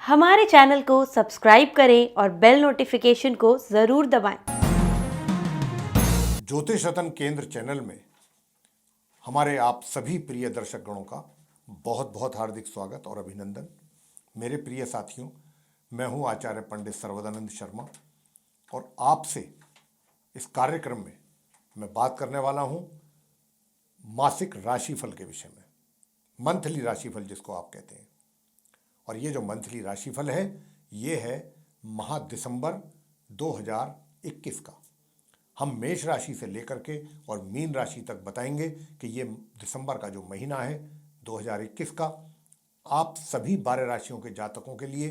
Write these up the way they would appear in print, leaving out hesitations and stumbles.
हमारे चैनल को सब्सक्राइब करें और बेल नोटिफिकेशन को ज़रूर दबाएं। ज्योतिष रत्न केंद्र चैनल में हमारे आप सभी प्रिय दर्शक गणों का बहुत बहुत हार्दिक स्वागत और अभिनंदन। मेरे प्रिय साथियों, मैं हूं आचार्य पंडित सर्वदानंद शर्मा और आपसे इस कार्यक्रम में मैं बात करने वाला हूं मासिक राशिफल के विषय में, मंथली राशिफल जिसको आप कहते हैं। और ये जो मंथली राशिफल है ये है माह दिसंबर 2021 का। हम मेष राशि से लेकर के और मीन राशि तक बताएंगे कि ये दिसंबर का जो महीना है 2021 का आप सभी 12 राशियों के जातकों के लिए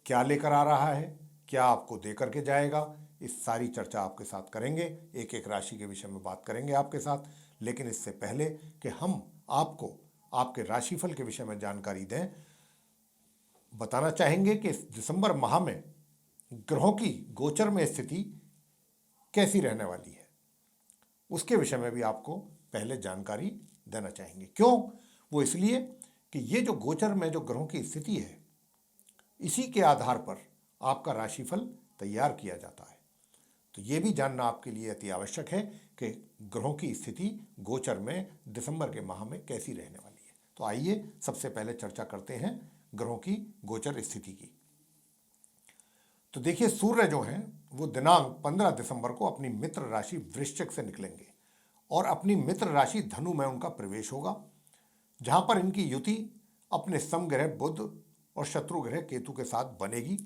क्या लेकर आ रहा है, क्या आपको दे करके जाएगा, इस सारी चर्चा आपके साथ करेंगे। एक एक राशि के विषय में बात करेंगे आपके साथ। लेकिन इससे पहले कि हम आपको आपके राशिफल के विषय में जानकारी दें, बताना चाहेंगे कि इस दिसंबर माह में ग्रहों की गोचर में स्थिति कैसी रहने वाली है, उसके विषय में भी आपको पहले जानकारी देना चाहेंगे। क्यों? वो इसलिए कि ये जो गोचर में जो ग्रहों की स्थिति है, इसी के आधार पर आपका राशिफल तैयार किया जाता है। तो ये भी जानना आपके लिए अति आवश्यक है कि ग्रहों की स्थिति गोचर में दिसंबर के माह में कैसी रहने वाली है। तो आइए सबसे पहले चर्चा करते हैं ग्रहों की गोचर स्थिति की। तो देखिए, सूर्य जो हैं वो दिनांक 15 दिसंबर को अपनी मित्र राशि वृश्चिक से निकलेंगे और अपनी मित्र राशि धनु में उनका प्रवेश होगा, जहां पर इनकी युति अपने समग्रह बुध और शत्रु ग्रह केतु के साथ बनेगी।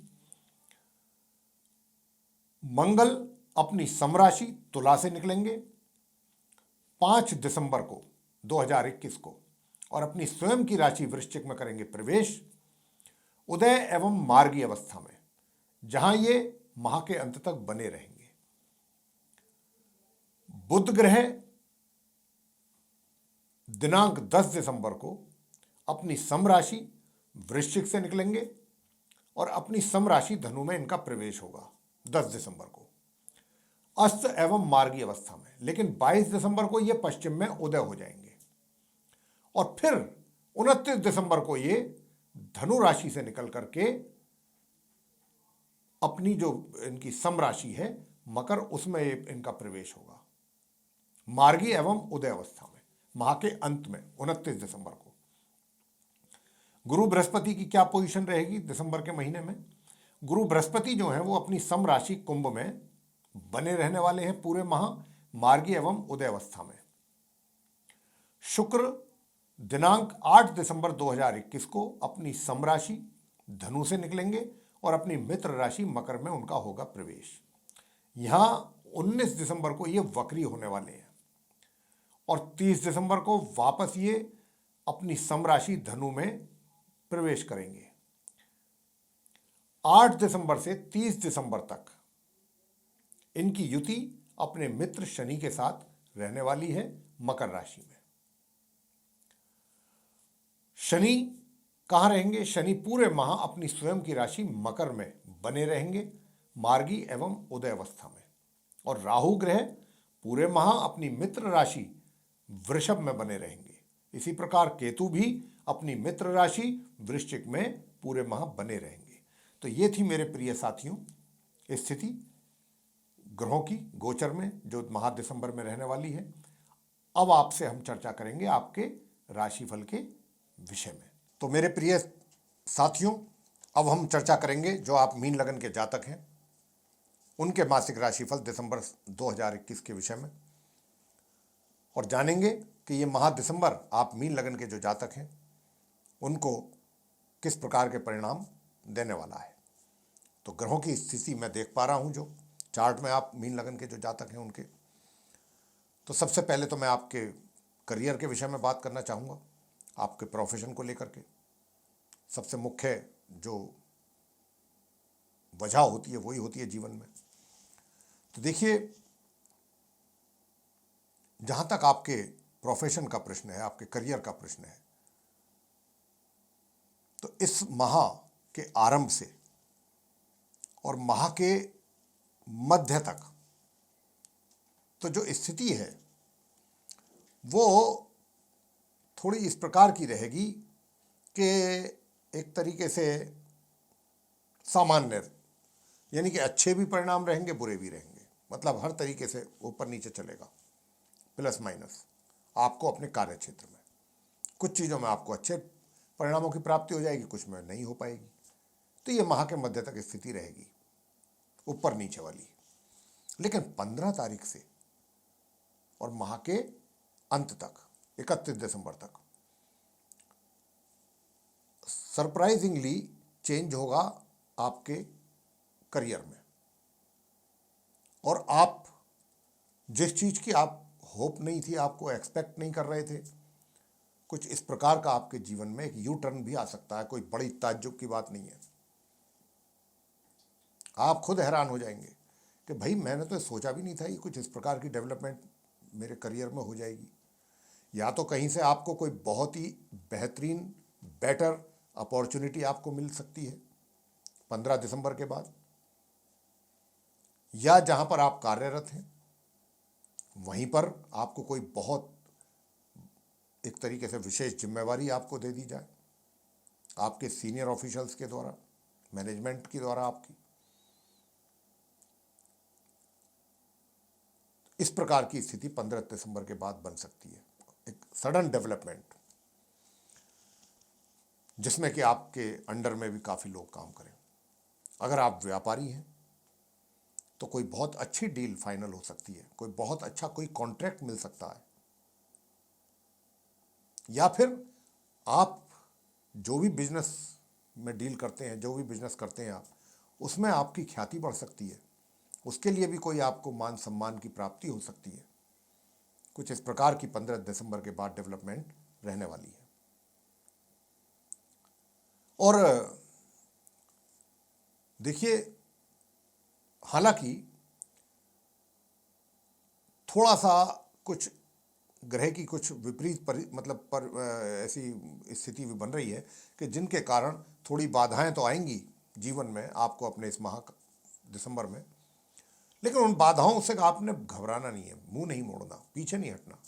मंगल अपनी समराशि तुला से निकलेंगे 5 दिसंबर को 2021 को और अपनी स्वयं की राशि वृश्चिक में करेंगे प्रवेश, उदय एवं मार्गी अवस्था में, जहां ये माह के अंत तक बने रहेंगे। बुध ग्रह दिनांक 10 दिसंबर को अपनी समराशि वृश्चिक से निकलेंगे और अपनी समराशि धनु में इनका प्रवेश होगा 10 दिसंबर को अस्त एवं मार्गी अवस्था में। लेकिन 22 दिसंबर को ये पश्चिम में उदय हो जाएंगे और फिर 29 दिसंबर को ये धनु राशि से निकल करके अपनी जो इनकी समराशि है मकर, उसमें इनका प्रवेश होगा मार्गी एवं उदय अवस्था में माह के अंत में 29 दिसंबर को। गुरु बृहस्पति की क्या पोजीशन रहेगी दिसंबर के महीने में? गुरु बृहस्पति जो है वो अपनी समराशि कुंभ में बने रहने वाले हैं पूरे माह मार्गी एवं उदय अवस्था में। शुक्र दिनांक 8 दिसंबर 2021 को अपनी समराशि धनु से निकलेंगे और अपनी मित्र राशि मकर में उनका होगा प्रवेश। यहां 19 दिसंबर को ये वक्री होने वाले हैं और 30 दिसंबर को वापस ये अपनी समराशि धनु में प्रवेश करेंगे। 8 दिसंबर से 30 दिसंबर तक इनकी युति अपने मित्र शनि के साथ रहने वाली है मकर राशि में। शनि कहाँ रहेंगे? शनि पूरे माह अपनी स्वयं की राशि मकर में बने रहेंगे मार्गी एवं उदय अवस्था में। और राहु ग्रह पूरे माह अपनी मित्र राशि वृषभ में बने रहेंगे। इसी प्रकार केतु भी अपनी मित्र राशि वृश्चिक में पूरे माह बने रहेंगे। तो ये थी मेरे प्रिय साथियों स्थिति ग्रहों की गोचर में जो माह दिसंबर में रहने वाली है। अब आपसे हम चर्चा करेंगे आपके राशिफल के विषय में। तो मेरे प्रिय साथियों, अब हम चर्चा करेंगे जो आप मीन लगन के जातक हैं उनके मासिक राशिफल दिसंबर 2021 के विषय में, और जानेंगे कि ये माह दिसंबर आप मीन लगन के जो जातक हैं उनको किस प्रकार के परिणाम देने वाला है। तो ग्रहों की स्थिति मैं देख पा रहा हूँ जो चार्ट में आप मीन लगन के जो जातक हैं उनके। तो सबसे पहले तो मैं आपके करियर के विषय में बात करना चाहूँगा, आपके प्रोफेशन को लेकर के। सबसे मुख्य जो वजह होती है वही होती है जीवन में। तो देखिए, जहाँ तक आपके प्रोफेशन का प्रश्न है, आपके करियर का प्रश्न है, तो इस माह के आरंभ से और माह के मध्य तक तो जो स्थिति है वो थोड़ी इस प्रकार की रहेगी कि एक तरीके से सामान्य, यानी कि अच्छे भी परिणाम रहेंगे, बुरे भी रहेंगे, मतलब हर तरीके से ऊपर नीचे चलेगा, प्लस माइनस आपको अपने कार्य क्षेत्र में। कुछ चीज़ों में आपको अच्छे परिणामों की प्राप्ति हो जाएगी, कुछ में नहीं हो पाएगी। तो ये माह के मध्य तक स्थिति रहेगी ऊपर नीचे वाली। लेकिन 15 तारीख से और माह के अंत तक 31 दिसंबर तक सरप्राइजिंगली चेंज होगा आपके करियर में, और आप जिस चीज़ की आप होप नहीं थी, आपको एक्सपेक्ट नहीं कर रहे थे, कुछ इस प्रकार का आपके जीवन में एक यू टर्न भी आ सकता है। कोई बड़ी ताज्जुब की बात नहीं है। आप खुद हैरान हो जाएंगे कि भाई मैंने तो सोचा भी नहीं था ये कुछ इस प्रकार की डेवलपमेंट मेरे करियर में हो जाएगी। या तो कहीं से आपको कोई बहुत ही बेहतरीन बेटर अपॉर्चुनिटी आपको मिल सकती है 15 दिसंबर के बाद, या जहां पर आप कार्यरत हैं वहीं पर आपको कोई बहुत एक तरीके से विशेष जिम्मेवारी आपको दे दी जाए आपके सीनियर ऑफिशियल्स के द्वारा, मैनेजमेंट के द्वारा आपकी। इस प्रकार की स्थिति 15 दिसंबर के बाद बन सकती है, एक सडन डेवलपमेंट जिसमें कि आपके अंडर में भी काफ़ी लोग काम करें। अगर आप व्यापारी हैं तो कोई बहुत अच्छी डील फाइनल हो सकती है, कोई बहुत अच्छा कोई कॉन्ट्रैक्ट मिल सकता है, या फिर आप जो भी बिजनेस में डील करते हैं, जो भी बिजनेस करते हैं आप, उसमें आपकी ख्याति बढ़ सकती है, उसके लिए भी कोई आपको मान सम्मान की प्राप्ति हो सकती है। कुछ इस प्रकार की 15 दिसंबर के बाद डेवलपमेंट रहने वाली है। और देखिए, हालांकि थोड़ा सा कुछ ग्रह की कुछ विपरीत ऐसी स्थिति भी बन रही है कि जिनके कारण थोड़ी बाधाएं तो आएंगी जीवन में आपको अपने इस माह दिसंबर में, लेकिन उन बाधाओं से आपने घबराना नहीं है, मुंह नहीं मोड़ना, पीछे नहीं हटना।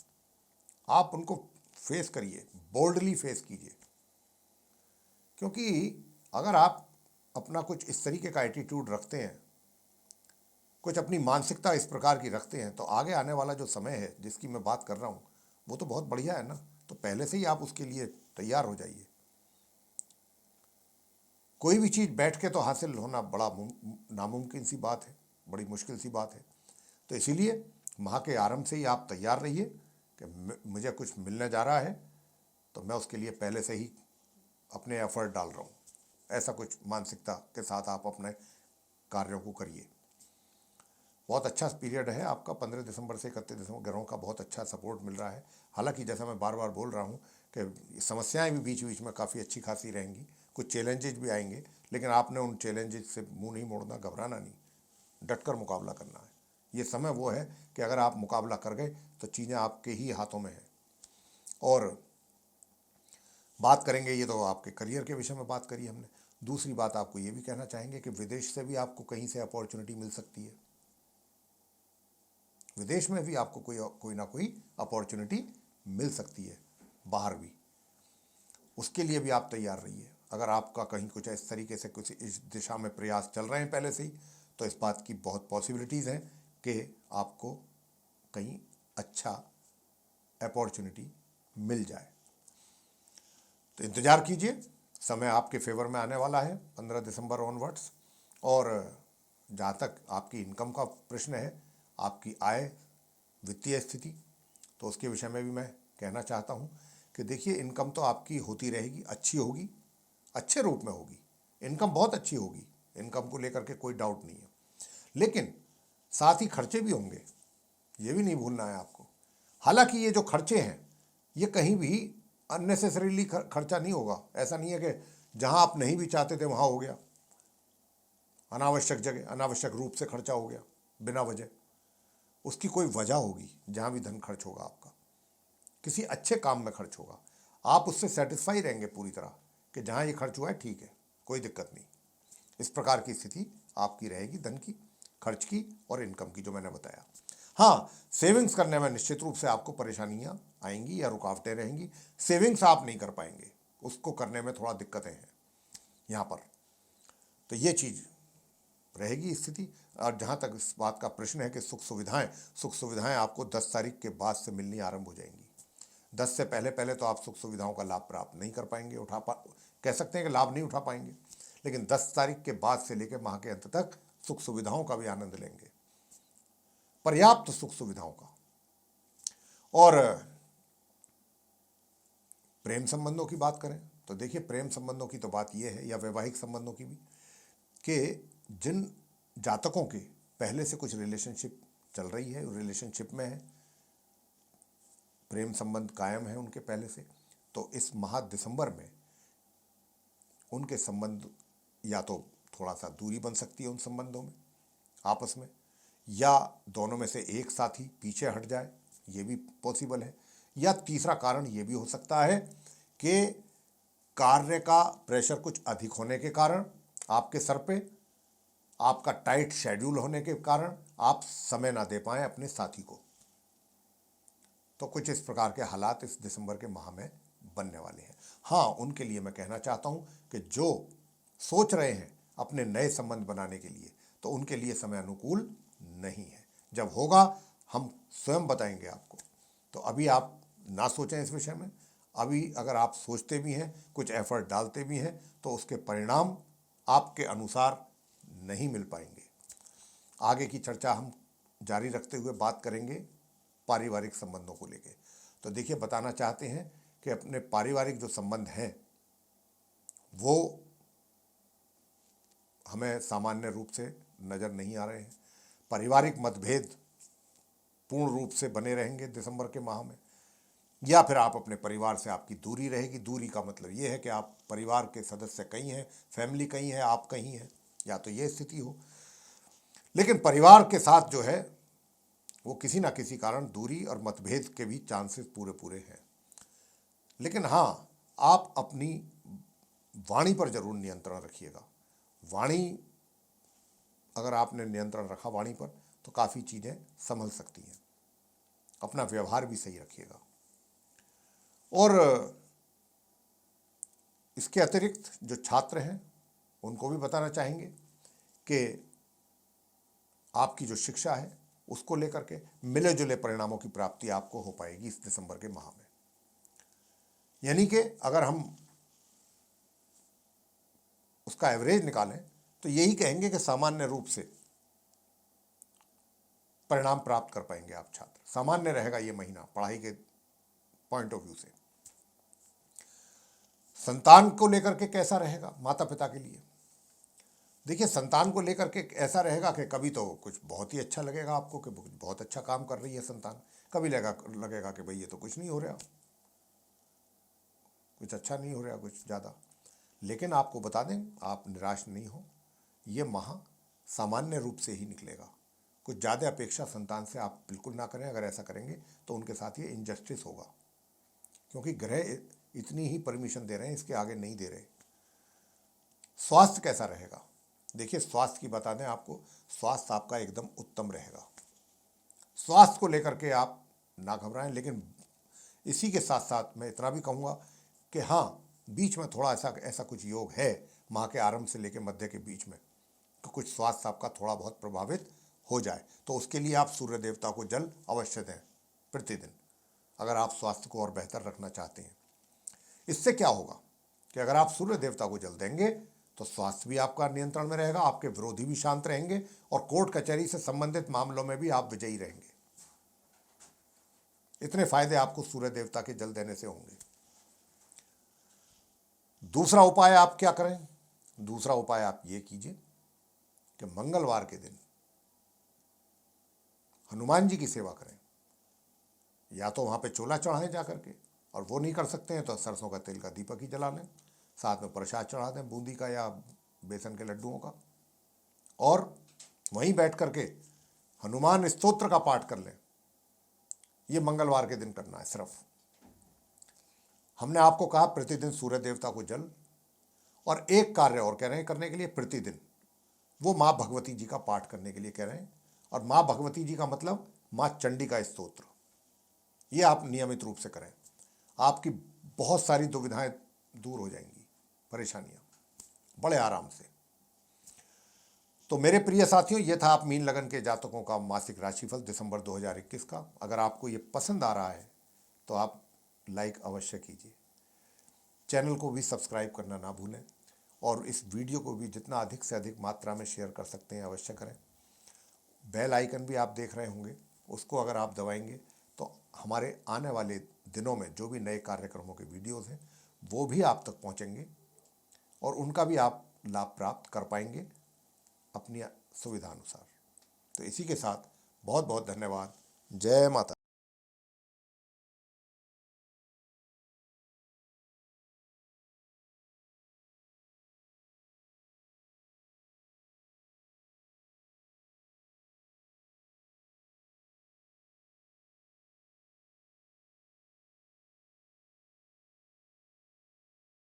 आप उनको फेस करिए, बोल्डली फेस कीजिए, क्योंकि अगर आप अपना कुछ इस तरीके का एटीट्यूड रखते हैं, कुछ अपनी मानसिकता इस प्रकार की रखते हैं, तो आगे आने वाला जो समय है जिसकी मैं बात कर रहा हूँ वो तो बहुत बढ़िया है ना। तो पहले से ही आप उसके लिए तैयार हो जाइए। कोई भी चीज़ बैठ के तो हासिल होना बड़ा नामुमकिन सी बात है, बड़ी मुश्किल सी बात है। तो इसीलिए माह के आरंभ से ही आप तैयार रहिए कि मुझे कुछ मिलने जा रहा है, तो मैं उसके लिए पहले से ही अपने एफर्ट डाल रहा हूँ। ऐसा कुछ मानसिकता के साथ आप अपने कार्यों को करिए। बहुत अच्छा पीरियड है आपका 15 दिसंबर से 31 दिसंबर, ग्रहों का बहुत अच्छा सपोर्ट मिल रहा है। हालांकि जैसा मैं बार बार बोल रहा हूँ कि समस्याएं भी बीच बीच में काफ़ी अच्छी खासी रहेंगी, कुछ चैलेंजेस भी आएंगे, लेकिन आपने उन चैलेंजेस से मुंह नहीं मोड़ना, घबराना नहीं, डटकर मुकाबला करना है। ये समय वो है कि अगर आप मुकाबला कर गए तो चीज़ें आपके ही हाथों में हैं। और बात करेंगे, ये तो आपके करियर के विषय में बात करी हमने। दूसरी बात आपको ये भी कहना चाहेंगे कि विदेश से भी आपको कहीं से अपॉर्चुनिटी मिल सकती है। विदेश में भी आपको कोई ना कोई अपॉर्चुनिटी मिल सकती है, बाहर भी। उसके लिए भी आप तैयार रहिए। अगर आपका कहीं कुछ इस तरीके से कुछ इस दिशा में प्रयास चल रहे हैं पहले से ही, तो इस बात की बहुत पॉसिबिलिटीज़ हैं कि आपको कहीं अच्छा अपॉर्चुनिटी मिल जाए। तो इंतज़ार कीजिए, समय आपके फेवर में आने वाला है 15 दिसंबर ऑनवर्ड्स। और जहाँ तक आपकी इनकम का प्रश्न है, आपकी आय, वित्तीय स्थिति, तो उसके विषय में भी मैं कहना चाहता हूँ कि देखिए, इनकम तो आपकी होती रहेगी, अच्छी होगी, अच्छे रूप में होगी, इनकम बहुत अच्छी होगी, इनकम को लेकर के कोई डाउट नहीं है। लेकिन साथ ही खर्चे भी होंगे, ये भी नहीं भूलना है आपको। हालांकि ये जो खर्चे हैं ये कहीं भी अननेसेसरीली खर्चा नहीं होगा। ऐसा नहीं है कि जहां आप नहीं भी चाहते थे वहां हो गया, अनावश्यक जगह अनावश्यक रूप से खर्चा हो गया बिना वजह। उसकी कोई वजह होगी। जहां भी धन खर्च होगा आपका किसी अच्छे काम में खर्च होगा, आप उससे सेटिस्फाई रहेंगे पूरी तरह कि जहां ये खर्च हुआ है ठीक है, कोई दिक्कत नहीं। इस प्रकार की स्थिति आपकी रहेगी, धन की, खर्च की और इनकम की, जो मैंने बताया। हाँ, सेविंग्स करने में निश्चित रूप से आपको परेशानियां आएंगी या रुकावटें रहेंगी। सेविंग्स आप नहीं कर पाएंगे, उसको करने में थोड़ा दिक्कतें हैं। यहाँ पर। तो ये चीज़ रहेगी स्थिति। और जहाँ तक इस बात का प्रश्न है कि सुख सुविधाएं आपको 10 तारीख के बाद से मिलनी आरंभ हो जाएंगी। 10 से पहले पहले तो आप सुख सुविधाओं का लाभ प्राप्त नहीं कर पाएंगे, कह सकते हैं कि लाभ नहीं उठा पाएंगे, लेकिन 10 तारीख के बाद से लेकर माह के अंत तक सुख सुविधाओं का भी आनंद लेंगे, पर्याप्त सुख सुविधाओं का। और प्रेम संबंधों की बात करें तो देखिए, प्रेम संबंधों की तो बात यह है, या वैवाहिक संबंधों की भी, कि जिन जातकों के पहले से कुछ रिलेशनशिप चल रही है, रिलेशनशिप में है, प्रेम संबंध कायम है उनके पहले से, तो इस माह दिसंबर में उनके संबंध या तो थोड़ा सा दूरी बन सकती है उन संबंधों में आपस में, या दोनों में से एक साथी पीछे हट जाए, ये भी पॉसिबल है। या तीसरा कारण ये भी हो सकता है कि कार्य का प्रेशर कुछ अधिक होने के कारण आपके सर पे, आपका टाइट शेड्यूल होने के कारण आप समय ना दे पाएं अपने साथी को। तो कुछ इस प्रकार के हालात इस दिसंबर के माह में बनने वाले हैं। हाँ, उनके लिए मैं कहना चाहता हूं कि जो सोच रहे हैं अपने नए संबंध बनाने के लिए, तो उनके लिए समय अनुकूल नहीं है। जब होगा हम स्वयं बताएंगे आपको। तो अभी आप ना सोचें इस विषय में। अभी अगर आप सोचते भी हैं, कुछ एफर्ट डालते भी हैं, तो उसके परिणाम आपके अनुसार नहीं मिल पाएंगे। आगे की चर्चा हम जारी रखते हुए बात करेंगे पारिवारिक संबंधों को लेकर। तो देखिए, बताना चाहते हैं कि अपने पारिवारिक जो संबंध हैं वो हमें सामान्य रूप से नज़र नहीं आ रहे हैं। पारिवारिक मतभेद पूर्ण रूप से बने रहेंगे दिसंबर के माह में, या फिर आप अपने परिवार से आपकी दूरी रहेगी। दूरी का मतलब ये है कि आप परिवार के सदस्य कहीं हैं, फैमिली कहीं है, आप कहीं हैं, या तो ये स्थिति हो। लेकिन परिवार के साथ जो है वो किसी ना किसी कारण दूरी और मतभेद के भी चांसेस पूरे हैं। लेकिन हाँ, आप अपनी वाणी पर जरूर नियंत्रण रखिएगा। वाणी अगर आपने नियंत्रण रखा वाणी पर, तो काफ़ी चीज़ें संभल सकती हैं। अपना व्यवहार भी सही रखिएगा। और इसके अतिरिक्त जो छात्र हैं उनको भी बताना चाहेंगे कि आपकी जो शिक्षा है उसको लेकर के मिले जुले परिणामों की प्राप्ति आपको हो पाएगी इस दिसंबर के माह में। यानी कि अगर हम उसका एवरेज निकालें तो यही कहेंगे कि सामान्य रूप से परिणाम प्राप्त कर पाएंगे आप छात्र। सामान्य रहेगा ये महीना पढ़ाई के पॉइंट ऑफ व्यू से। संतान को लेकर के कैसा रहेगा माता पिता के लिए? देखिए, संतान को लेकर के ऐसा रहेगा कि कभी तो कुछ बहुत ही अच्छा लगेगा आपको कि बहुत अच्छा काम कर रही है संतान, कभी लगेगा कि भाई ये तो कुछ नहीं हो रहा, कुछ अच्छा नहीं हो रहा कुछ ज़्यादा। लेकिन आपको बता दें, आप निराश नहीं हो, ये माह सामान्य रूप से ही निकलेगा। कुछ ज़्यादा अपेक्षा संतान से आप बिल्कुल ना करें। अगर ऐसा करेंगे तो उनके साथ ये इनजस्टिस होगा, क्योंकि ग्रह इतनी ही परमिशन दे रहे हैं, इसके आगे नहीं दे रहे। स्वास्थ्य कैसा रहेगा? देखिए, स्वास्थ्य की बता दें आपको, स्वास्थ्य आपका एकदम उत्तम रहेगा। स्वास्थ्य को लेकर के आप ना घबराएं। लेकिन इसी के साथ साथ मैं इतना भी कहूँगा कि हाँ, बीच में थोड़ा ऐसा कुछ योग है माह के आरंभ से लेकर मध्य के बीच में, तो कुछ स्वास्थ्य आपका थोड़ा बहुत प्रभावित हो जाए। तो उसके लिए आप सूर्य देवता को जल अवश्य दें प्रतिदिन, अगर आप स्वास्थ्य को और बेहतर रखना चाहते हैं। इससे क्या होगा कि अगर आप सूर्य देवता को जल देंगे तो स्वास्थ्य भी आपका नियंत्रण में रहेगा, आपके विरोधी भी शांत रहेंगे, और कोर्ट कचहरी से संबंधित मामलों में भी आप विजयी रहेंगे। इतने फायदे आपको सूर्य देवता के जल देने से होंगे। दूसरा उपाय आप क्या करें? दूसरा उपाय आप ये कीजिए कि मंगलवार के दिन हनुमान जी की सेवा करें। या तो वहाँ पे चोला चढ़ाएं जा करके, और वो नहीं कर सकते हैं तो सरसों का तेल का दीपक ही जला लें, साथ में प्रसाद चढ़ा दें बूंदी का या बेसन के लड्डुओं का, और वहीं बैठ करके हनुमान स्तोत्र का पाठ कर लें। ये मंगलवार के दिन करना है सिर्फ। हमने आपको कहा प्रतिदिन सूर्य देवता को जल, और एक कार्य और कह रहे हैं करने के लिए प्रतिदिन, वो माँ भगवती जी का पाठ करने के लिए कह रहे हैं। और माँ भगवती जी का मतलब माँ चंडी का स्तोत्र, ये आप नियमित रूप से करें। आपकी बहुत सारी दुविधाएं दूर हो जाएंगी, परेशानियां। बड़े आराम से। तो मेरे प्रिय साथियों, ये था आप मीन लगन के जातकों का मासिक राशिफल दिसंबर 2021 का। अगर आपको ये पसंद आ रहा है तो आप लाइक अवश्य कीजिए, चैनल को भी सब्सक्राइब करना ना भूलें, और इस वीडियो को भी जितना अधिक से अधिक मात्रा में शेयर कर सकते हैं अवश्य करें। बेल आइकन भी आप देख रहे होंगे, उसको अगर आप दबाएंगे तो हमारे आने वाले दिनों में जो भी नए कार्यक्रमों के वीडियोस हैं वो भी आप तक पहुंचेंगे और उनका भी आप लाभ प्राप्त कर पाएंगे अपनी सुविधा अनुसार। तो इसी के साथ बहुत बहुत धन्यवाद। जय माता।